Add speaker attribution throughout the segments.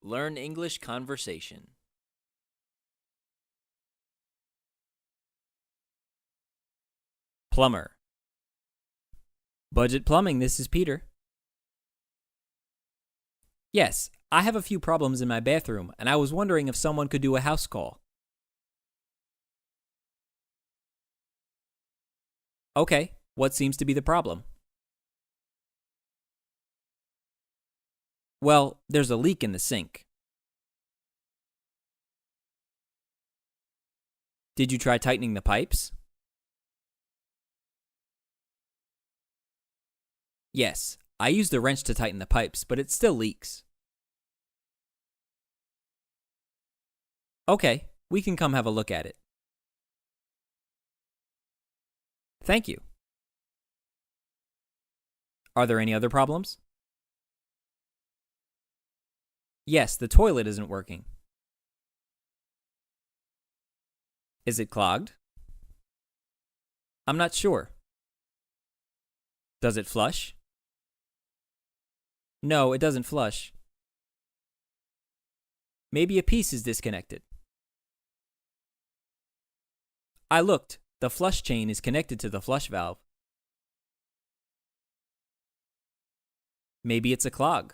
Speaker 1: Learn English conversation. Plumber. Budget Plumbing, this is Peter. Yes, I have a few problems in my bathroom, and I was wondering if someone could do a house call. Okay, what seems to be the problem? Well, there's a leak in the sink. Did you try tightening the pipes? Yes, I used a wrench to tighten the pipes, but it still leaks. Okay, we can come have a look at it. Thank you. Are there any other problems? Yes, the toilet isn't working. Is it clogged? I'm not sure. Does it flush? No, it doesn't flush. Maybe a piece is disconnected. I looked. The flush chain is connected to the flush valve. Maybe it's a clog.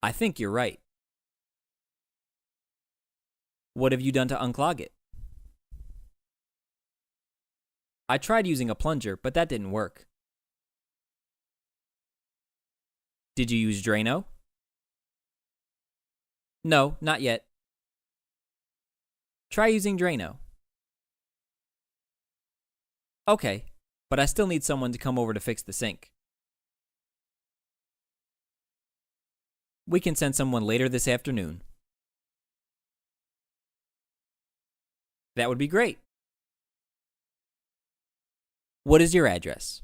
Speaker 1: I think you're right. What have you done to unclog it? I tried using a plunger, but that didn't work. Did you use Drano? No, not yet. Try using Drano. Okay, but I still need someone to come over to fix the sink. We can send someone later this afternoon. That would be great. What is your address?